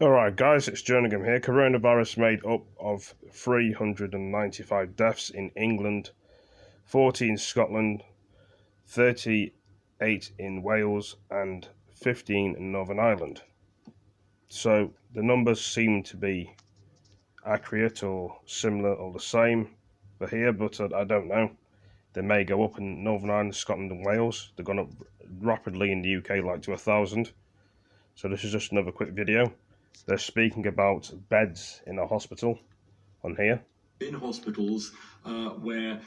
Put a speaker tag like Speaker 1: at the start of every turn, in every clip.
Speaker 1: Alright guys, it's Jerningham here. Coronavirus made up of 395 deaths in England, 40 in Scotland, 38 in Wales and 15 in Northern Ireland. So the numbers seem to be accurate or similar or the same for here, but I don't know. They may go up in Northern Ireland, Scotland and Wales. They've gone up rapidly in the UK, like to 1,000. So this is just another quick video. They're speaking about beds in a hospital on here.
Speaker 2: In hospitals where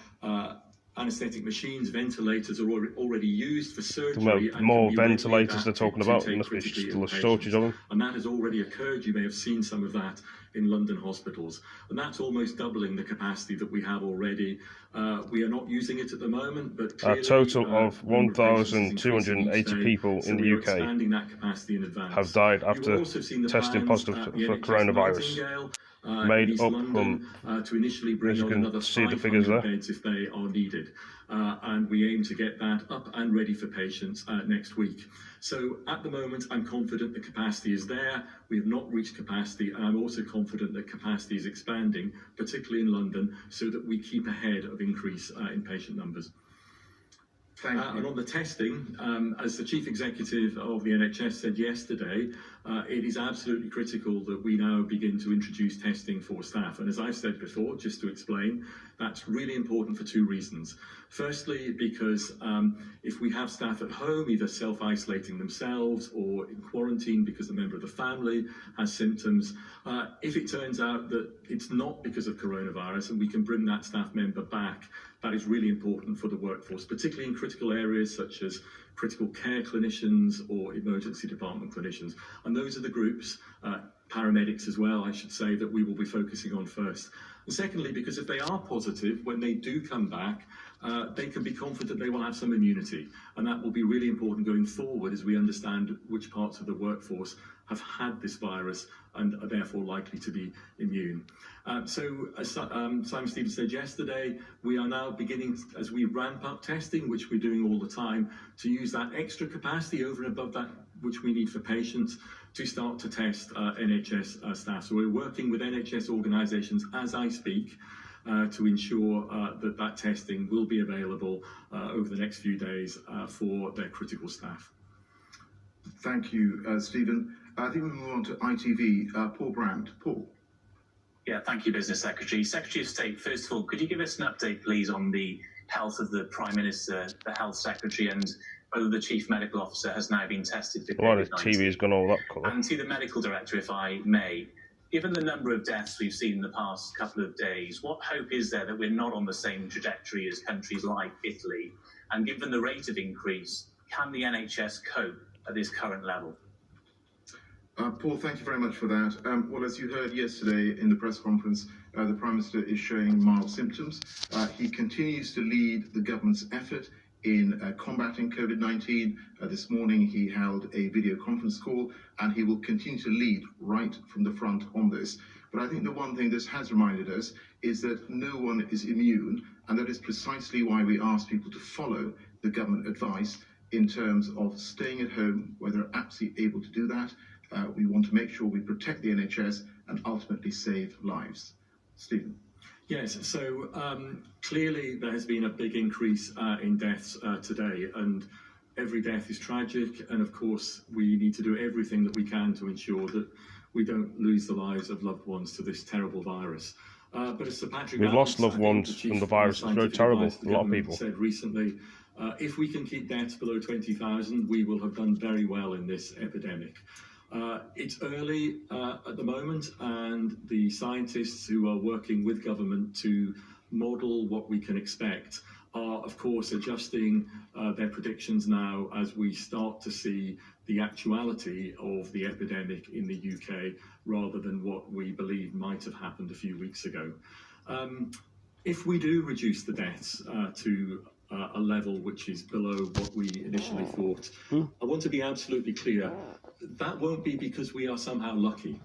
Speaker 2: anaesthetic machines, ventilators are already used for surgery.
Speaker 1: Well, more ventilators they're talking about. There must be still a shortage of them.
Speaker 2: And that has already occurred. You may have seen some of that in London hospitals. And that's almost doubling the capacity that we have already. We are not using it at the moment, but clearly,
Speaker 1: a total of 1,280 people in the UK have died after testing positive for coronavirus. Made up from,
Speaker 2: to initially bring on another 500 beds if they are needed, and we aim to get that up and ready for patients next week. So at the moment I'm confident the capacity is there. We have not reached capacity, and I'm also confident that capacity is expanding, particularly in London, so that we keep ahead of increase in patient numbers. And on the testing, as the Chief Executive of the NHS said yesterday, it is absolutely critical that we now begin to introduce testing for staff. And as I've said before, just to explain, that's really important for two reasons. Firstly, because if we have staff at home, either self-isolating themselves or in quarantine because a member of the family has symptoms, if it turns out that it's not because of coronavirus and we can bring that staff member back, that is really important for the workforce, particularly in critical areas such as critical care clinicians or emergency department clinicians. And those are the groups, paramedics as well, I should say, that we will be focusing on first. And secondly, because if they are positive, when they do come back, they can be confident they will have some immunity. And that will be really important going forward as we understand which parts of the workforce have had this virus and are therefore likely to be immune. So as Simon Stevens said yesterday, we are now beginning, as we ramp up testing, which we're doing all the time, to use that extra capacity over and above that which we need for patients to start to test NHS staff. So we're working with NHS organisations as I speak to ensure that that testing will be available over the next few days for their critical staff.
Speaker 3: Thank you, Stephen. I think we move on to ITV. Paul Brand. Paul.
Speaker 4: Yeah, thank you, Business Secretary. Secretary of State, first of all, could you give us an update, please, on the health of the Prime Minister, the Health Secretary, and whether the Chief Medical Officer has now been tested for COVID-19?
Speaker 1: The TV's gone all that colour.
Speaker 4: And to the Medical Director, if I may, given the number of deaths we've seen in the past couple of days, what hope is there that we're not on the same trajectory as countries like Italy? And given the rate of increase, can the NHS cope at this current level?
Speaker 3: Paul, thank you very much for that. Well, as you heard yesterday in the press conference, the Prime Minister is showing mild symptoms. He continues to lead the government's effort in combating COVID-19. This morning he held a video conference call, and he will continue to lead right from the front on this. But I think the one thing this has reminded us is that no one is immune, and that is precisely why we ask people to follow the government advice in terms of staying at home where they're absolutely able to do that. We want to make sure we protect the NHS and ultimately save lives. Stephen.
Speaker 2: Yes, so clearly there has been a big increase in deaths today, and every death is tragic, and of course we need to do everything that we can to ensure that we don't lose the lives of loved ones to this terrible virus. But as Sir Patrick
Speaker 1: We've lost loved ones from the virus. It's very terrible. A lot of people
Speaker 2: said recently, if we can keep deaths below 20,000, we will have done very well in this epidemic. It's early at the moment, and the scientists who are working with government to model what we can expect are, of course, adjusting their predictions now as we start to see the actuality of the epidemic in the UK rather than what we believe might have happened a few weeks ago. If we do reduce the deaths to a level which is below what we initially thought, I want to be absolutely clear. That won't be because we are somehow lucky.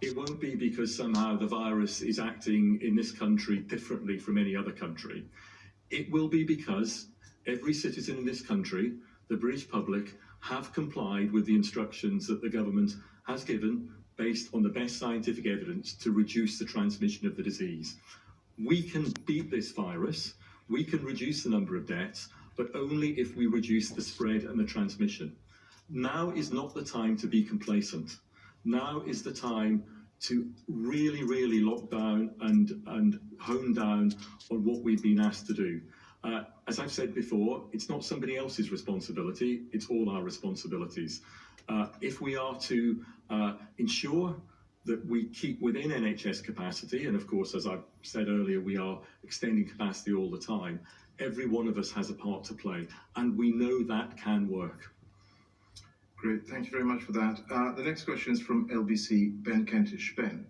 Speaker 2: It won't be because somehow the virus is acting in this country differently from any other country. It will be because every citizen in this country, the British public, have complied with the instructions that the government has given based on the best scientific evidence to reduce the transmission of the disease. We can beat this virus, we can reduce the number of deaths, but only if we reduce the spread and the transmission. Now is not the time to be complacent. Now is the time to really, really lock down and hone down on what we've been asked to do. As I've said before, it's not somebody else's responsibility, it's all our responsibilities. If we are to ensure that we keep within NHS capacity, and of course, as I've said earlier, we are extending capacity all the time, every one of us has a part to play, and we know that can work.
Speaker 3: Great, thank you very much for that. The next question is from LBC, Ben Kentish. Ben.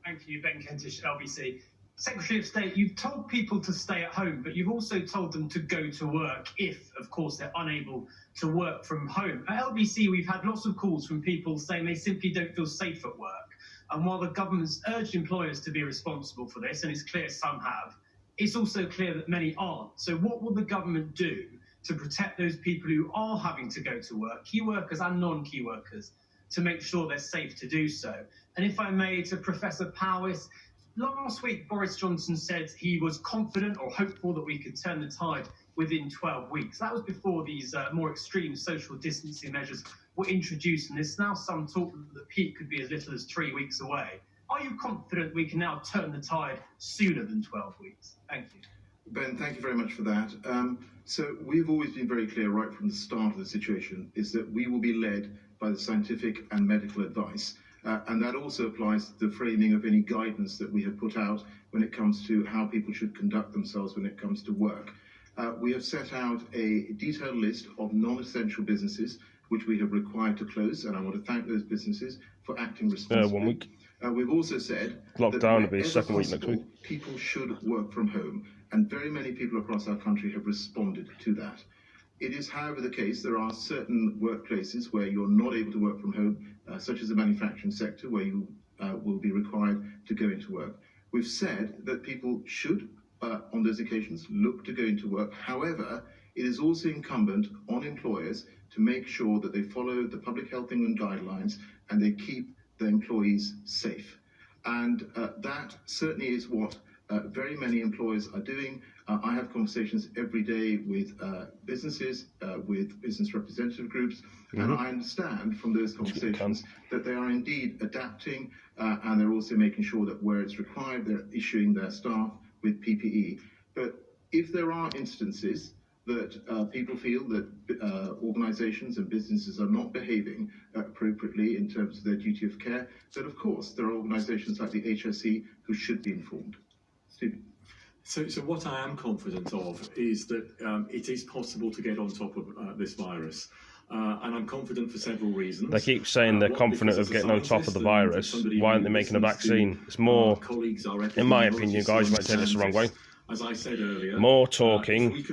Speaker 5: Thank you, Ben Kentish, LBC. Secretary of State, you've told people to stay at home, but you've also told them to go to work if, of course, they're unable to work from home. At LBC, we've had lots of calls from people saying they simply don't feel safe at work. And while the government's urged employers to be responsible for this, and it's clear some have, it's also clear that many aren't. So what will the government do to protect those people who are having to go to work, key workers and non-key workers, to make sure they're safe to do so? And if I may, to Professor Powis, last week Boris Johnson said he was confident or hopeful that we could turn the tide within 12 weeks. That was before these more extreme social distancing measures were introduced, and there's now some talk that the peak could be as little as 3 weeks away. Are you confident we can now turn the tide sooner than 12 weeks? Thank you.
Speaker 3: Ben, thank you very much for that. So we've always been very clear right from the start of the situation is that we will be led by the scientific and medical advice. And that also applies to the framing of any guidance that we have put out when it comes to how people should conduct themselves when it comes to work. We have set out a detailed list of non-essential businesses which we have required to close, and I want to thank those businesses for acting responsibly.
Speaker 1: 1 week.
Speaker 3: We've also said
Speaker 1: Lockdown will be second week next week.
Speaker 3: People should work from home, and very many people across our country have responded to that. It is, however, the case there are certain workplaces where you're not able to work from home, such as the manufacturing sector, where you will be required to go into work. We've said that people should, on those occasions, look to go into work. However, it is also incumbent on employers to make sure that they follow the Public Health England guidelines and they keep the employees safe. And that certainly is what very many employers are doing. I have conversations every day with businesses, with business representative groups, and I understand from those conversations that they are indeed adapting, and they're also making sure that where it's required, they're issuing their staff with PPE. But if there are instances that people feel that organisations and businesses are not behaving appropriately in terms of their duty of care, then of course there are organisations like the HSE who should be informed. Stephen.
Speaker 2: So what I am confident of is that it is possible to get on top of this virus. And I'm confident for several reasons.
Speaker 1: They keep saying they're confident of getting on top of the virus. Why aren't they making a vaccine? It's more, in my opinion, guys, you might take this the wrong way.
Speaker 2: As I said earlier,
Speaker 1: more talking,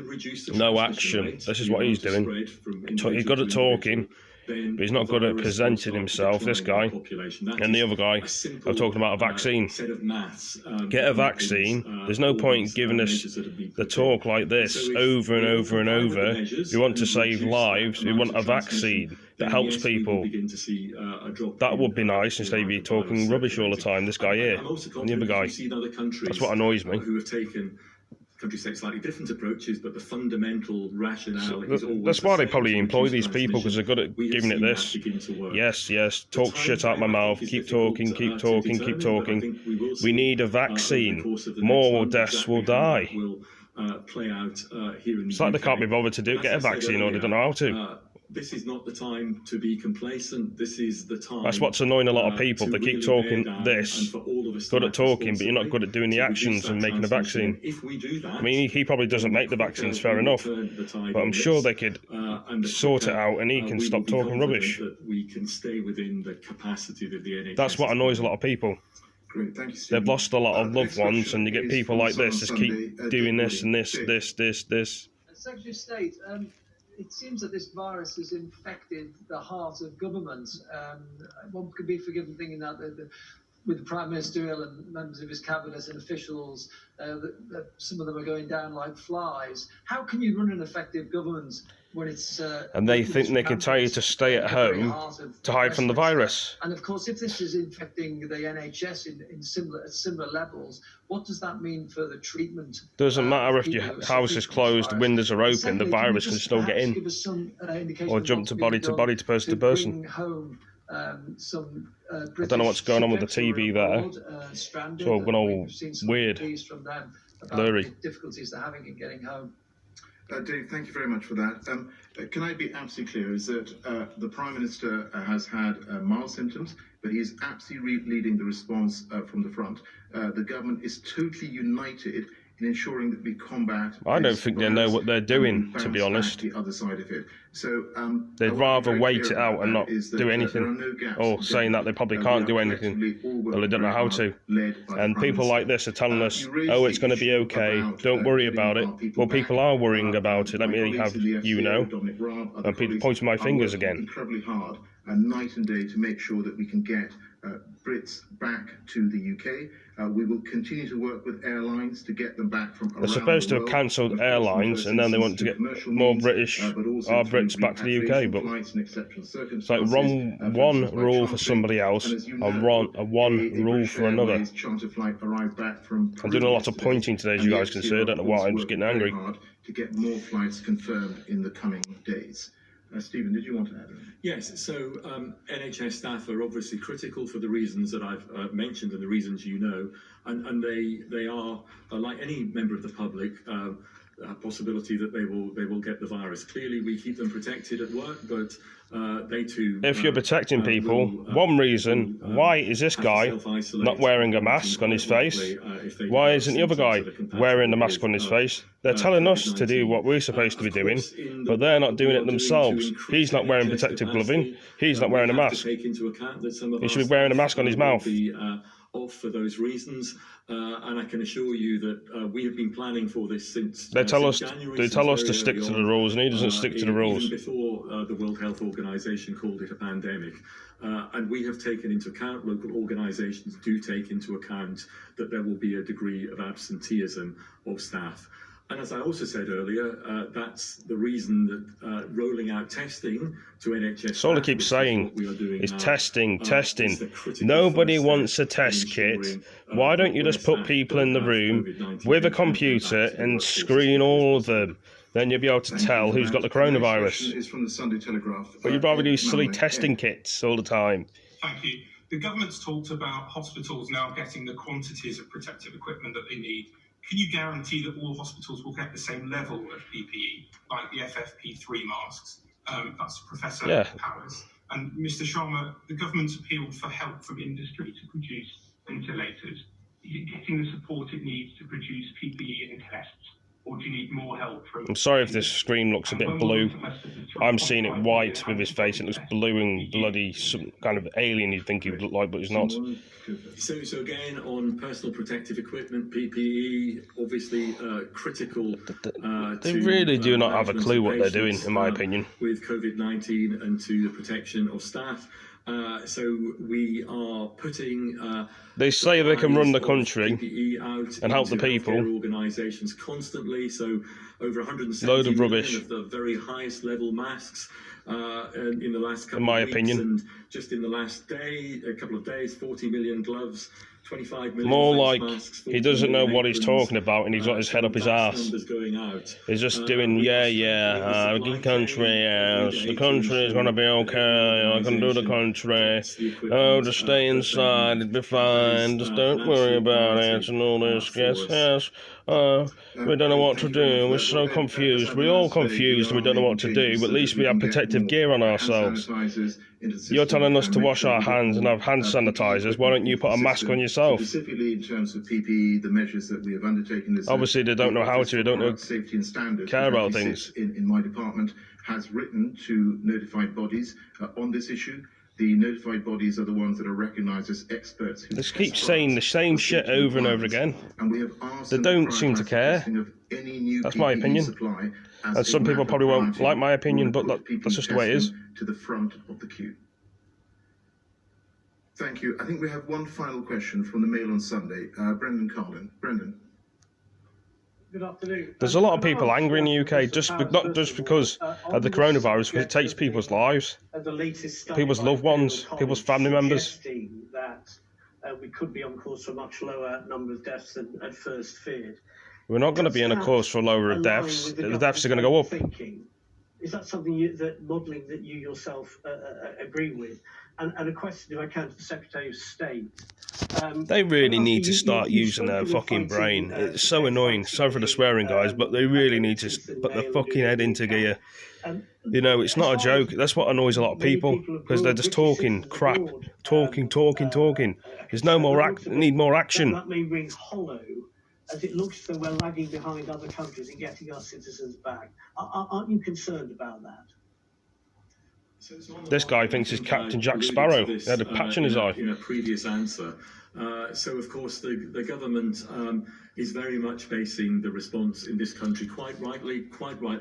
Speaker 1: no action. This is what he's doing. He's good at talking, but he's not good at presenting himself, this guy. And the other guy are talking about a vaccine. Get a vaccine. There's no point giving us the talk like this over and over and over. We want to save lives. We want a vaccine that helps people. That would be nice instead of you talking rubbish all the time, this guy here and the other guy. That's what annoys me.
Speaker 2: Countries take slightly different approaches, but the fundamental rationale is always
Speaker 1: that's why they probably employ these people, because they're good at giving it this. Yes, talk shit out my mouth, keep talking. We need a vaccine. More deaths will die. It's like they can't be bothered to get a vaccine, or they don't know how to.
Speaker 2: This is not the time to be complacent. This is the time.
Speaker 1: That's what's annoying a lot of people. They keep talking this, good at talking, but you're not good at doing the actions and making a vaccine.
Speaker 2: If we do that,
Speaker 1: I mean, he probably doesn't make the vaccines, fair enough, but I'm sure they could sort it out, and he can stop talking rubbish.
Speaker 2: That we can stay within the capacity that the NHS.
Speaker 1: That's what annoys a lot of people.
Speaker 3: Great, thank you, Stephen.
Speaker 1: They've lost a lot of loved ones, and you get people like this just keep doing this and this.
Speaker 6: Secretary of State. It seems that this virus has infected the heart of government. One could be forgiven thinking that with the Prime Minister ill and members of his cabinet and officials, that some of them are going down like flies. How can you run an effective government when it's
Speaker 1: and they think they can tell you to stay at home to hide from the virus.
Speaker 6: And of course, if this is infecting the NHS in similar levels, what does that mean for the treatment?
Speaker 1: Doesn't matter if your house is closed, the windows are open, the virus can still get in, or jump to body to person to person. I don't know what's going on with the TV there. It's all gone all weird, blurry.
Speaker 6: Difficulties they're having in getting home.
Speaker 3: Dave, thank you very much for that. Can I be absolutely clear, is that the Prime Minister has had mild symptoms, but he is absolutely leading the response from the front. The government is totally united in ensuring that we combat.
Speaker 1: I don't think they know what they're doing, to be honest.
Speaker 3: The other side of it. So
Speaker 1: they'd rather wait it out and not do anything, or saying that they probably can't do anything, or they don't know how to. And people like this are telling us, oh, it's going to be okay, don't worry about it. Well, people are worrying about it, let me have you know. And people pointing my fingers again.
Speaker 3: Incredibly hard, night and day, to make sure that we can get Brits back to the UK. We will continue to work with airlines to get them back from around the world.
Speaker 1: They're supposed to have cancelled airlines, and then they want to get more British, our Brits back to the UK, but it's like one rule for somebody else, and one rule for another. I'm doing a lot of pointing today, as you guys can see. I don't know why, I'm just getting angry.
Speaker 3: To get more flights confirmed in the coming days. Stephen, did you want to add anything?
Speaker 2: Yes, so NHS staff are obviously critical for the reasons that I've mentioned and the reasons you know, and they are, like any member of the public, a possibility that they will get the virus. Clearly, we keep them protected at work, but they too.
Speaker 1: If you're protecting people, one reason, why is this guy not wearing a mask on his face? Why isn't the other guy wearing a mask on his face? They're telling us to do what we're supposed to be doing, but they're not doing it themselves. He's not wearing protective clothing. He's not wearing a mask. He should be wearing a mask on his mouth.
Speaker 2: Off for those reasons, and I can assure you that we have been planning for this since
Speaker 1: they tell us
Speaker 2: January,
Speaker 1: they tell us to stick to the rules, and he doesn't stick to the rules.
Speaker 2: Even before the World Health Organization called it a pandemic, and we have taken into account, local organizations do take into account that there will be a degree of absenteeism of staff. And as I also said earlier, that's the reason that rolling out testing to NHS...
Speaker 1: That's all I keep saying is testing. Nobody wants a test kit. Why don't you just put people in the room with a computer and screen all of them? Then you'll be able to tell who's got the coronavirus.
Speaker 3: Is from the Sunday Telegraph.
Speaker 1: But you'd rather do silly testing kits all the time.
Speaker 7: Thank you. The government's talked about hospitals now getting the quantities of protective equipment that they need. Can you guarantee that all hospitals will get the same level of PPE, like the FFP3 masks? That's Professor Powers. And Mr. Sharma, the government's appealed for help from industry to produce ventilators. Is it getting the support it needs to produce PPE and tests? Or do you need more help from...
Speaker 1: I'm sorry if this screen looks a bit blue. I'm seeing it white with his face. It looks blue and bloody, some kind of alien you'd think he would look like, but he's not.
Speaker 2: So again, on personal protective equipment, PPE, obviously critical.
Speaker 1: They really do not have a clue what they're doing, in my opinion.
Speaker 2: With COVID-19 and to the protection of staff. So we are putting...
Speaker 1: they say they can run the country and help the people.
Speaker 2: Organisations constantly, so over 170
Speaker 1: load of rubbish
Speaker 2: of the very highest level masks in the last couple
Speaker 1: in my
Speaker 2: of weeks,
Speaker 1: opinion.
Speaker 2: And just in the last couple of days, 40 million gloves. 25 million
Speaker 1: more like
Speaker 2: masks,
Speaker 1: he doesn't know what he's talking about, and he's got his head up his ass. He's just doing the country is going to be okay, I can do the country, oh, just stay inside, it'll be fine, just don't worry about it, and all this, yes, we don't know what to do, we're so confused, we're all confused, we don't know what to do, but at least we have protective gear on ourselves. You're telling us to wash our hands and have hand sanitizers. Why don't you put a mask on yourself?
Speaker 3: Specifically in terms of PPE, the measures that we have undertaken.
Speaker 1: Obviously, they don't know how to. They don't know
Speaker 3: safety and standards.
Speaker 1: Care about things.
Speaker 3: In my department, has written to notified bodies on this issue. The notified bodies are the ones that are recognised as experts.
Speaker 1: They keep saying the same shit over and over again.
Speaker 3: And we have asked
Speaker 1: they don't seem to care. That's my opinion. And some people probably won't like my opinion, but that's just the way it is.
Speaker 3: To the front of the queue. Thank you. I think we have one final question from the Mail on Sunday. Brendan Carlin. Brendan.
Speaker 8: Good afternoon.
Speaker 1: There's a lot of people angry in the UK, not just because of the coronavirus, but it takes people's lives, people's loved ones, people's family members.
Speaker 8: That we could be on course for a much lower number of deaths than at first feared.
Speaker 1: We're not going to be on a course for lower of deaths. The deaths are going to go up.
Speaker 8: Is that something modelling that you yourself agree with? And a question, if I can, to the Secretary of State.
Speaker 1: They really need to start using their fucking brain. It's so annoying. Sorry for the swearing, guys, but they really need to put their fucking head into gear. You know, it's not a joke. That's what annoys a lot of people, because they're just talking crap. Talking. There's no more they need more action.
Speaker 8: That may ring hollow, as it looks as though we're lagging behind other countries in getting our citizens back. Aren't you concerned about that?
Speaker 1: This guy thinks he's Captain Jack Sparrow. He had a patch in his eye.
Speaker 2: In a previous answer. So, of course, the government is very much basing the response in this country, quite rightly,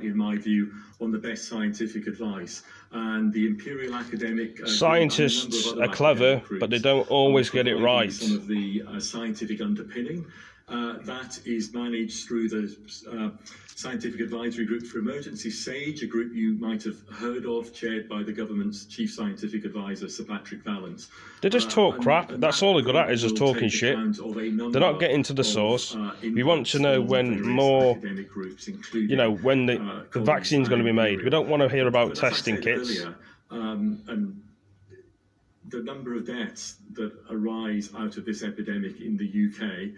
Speaker 2: in my view, on the best scientific advice. And the imperial academic...
Speaker 1: Scientists are clever, but they don't always get it right.
Speaker 2: Some of the scientific underpinning. That is managed through the Scientific Advisory Group for Emergency, SAGE, a group you might have heard of, chaired by the government's Chief Scientific Advisor, Sir Patrick Vallance.
Speaker 1: They just talk crap. That's all they're good at, is just talking shit. They're not getting to the source. We want to know when more, you know, when the vaccine's going to be made. We don't want to hear about testing kits.
Speaker 2: And the number of deaths that arise out of this epidemic in the UK,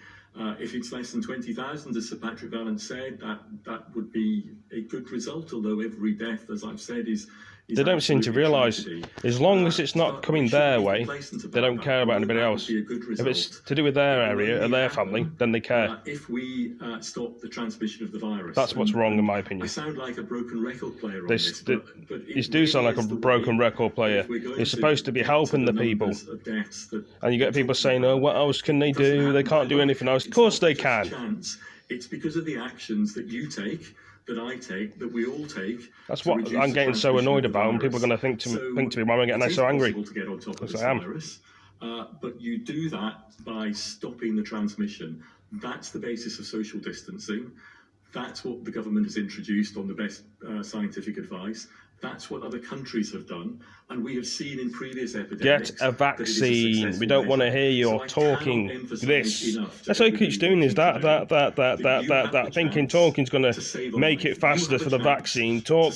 Speaker 2: if it's less than 20,000, as Sir Patrick Vallance said, that would be a good result, although every death, as I've said, is
Speaker 1: they don't seem to realise, as long as it's not coming their way, they don't care about anybody else. If it's to do with their area or their family, then they care.
Speaker 2: If we stop the transmission of the virus.
Speaker 1: That's what's wrong, in my opinion.
Speaker 2: I sound like a broken record player on this, but
Speaker 1: you do sound like a broken record player. You're supposed to be helping the people. And you get people saying, oh, what else can they do? They can't do anything else. Of course they can.
Speaker 2: It's because of the actions that you take, that I take, that we all take.
Speaker 1: That's what I'm getting so annoyed about, and people are going to think to me, why am I getting so angry? Because I am.
Speaker 2: But you do that by stopping the transmission. That's the basis of social distancing. That's what the government has introduced on the best scientific advice. That's what other countries have done, and we have seen in previous epidemics.
Speaker 1: Get a vaccine. We don't want to hear you talking this. That's all he keeps doing, is that. Thinking talking's going to make it faster for the vaccine. Talk.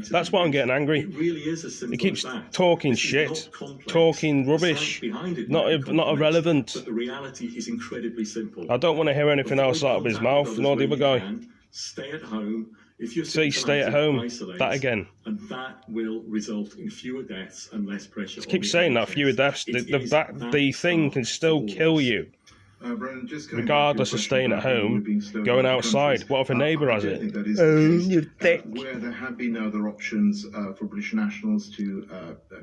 Speaker 1: That's why I'm getting angry. He keeps talking shit, talking rubbish, not irrelevant.
Speaker 2: But the reality is incredibly simple.
Speaker 1: I don't want to hear anything else out of his mouth, nor the other guy.
Speaker 2: Stay at home. If you're
Speaker 1: stay at home,
Speaker 2: isolate,
Speaker 1: that again.
Speaker 2: And that will result in fewer deaths and less pressure.
Speaker 1: Just keep saying that, fewer deaths. The thing can still kill you. Regardless of staying at home, going outside. What if a neighbour has it? Oh, you're thick.
Speaker 3: Where there have been other options for British nationals to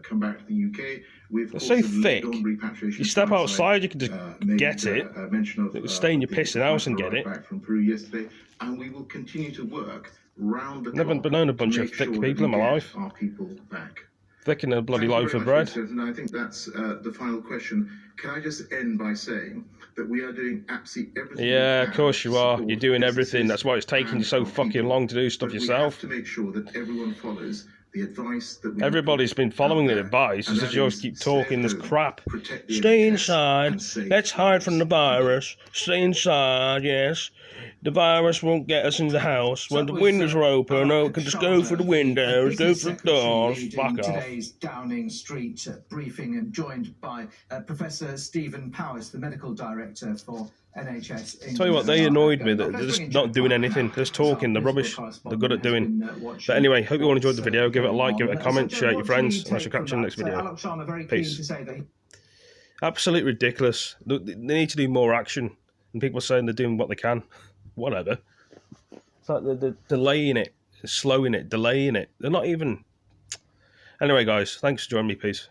Speaker 3: come back to the UK, we've
Speaker 1: so thick. You step outside, you can just get it. Stay in your pissing house and get it.
Speaker 3: Back from Peru yesterday, and we will continue to work round the
Speaker 1: Never known a bunch of thick people in my life.
Speaker 3: Our people back.
Speaker 1: Thick in a bloody loaf of bread.
Speaker 3: And I think that's the final question. Can I just end by saying that we are doing absolutely everything?
Speaker 1: Yeah, of course you are. You're doing everything. That's why it's taking you so fucking long to do stuff yourself.
Speaker 3: We have to make sure that everyone follows the advice that we
Speaker 1: Everybody's been following the advice. It's just you just keep talking this crap. Stay inside. Let's hide from the virus. Stay inside, yes. The virus won't get us in the house. When the windows are open, we can just go through the windows, go through the doors. Fuck off.
Speaker 9: Today's Downing Street briefing, and joined by Professor Stephen Powis, the medical director for NHS.
Speaker 1: Tell you what, they annoyed me. They're just not doing anything. They're just talking. They're rubbish. They're good at doing. But anyway, hope you all enjoyed the video. Give it a like, give it a comment, share it with your friends, and I shall catch you in the next video. Peace. Absolutely ridiculous. They need to do more action. And people are saying they're doing what they can. Whatever. It's like they're delaying it, slowing it, delaying it. They're not even... Anyway, guys, thanks for joining me. Peace.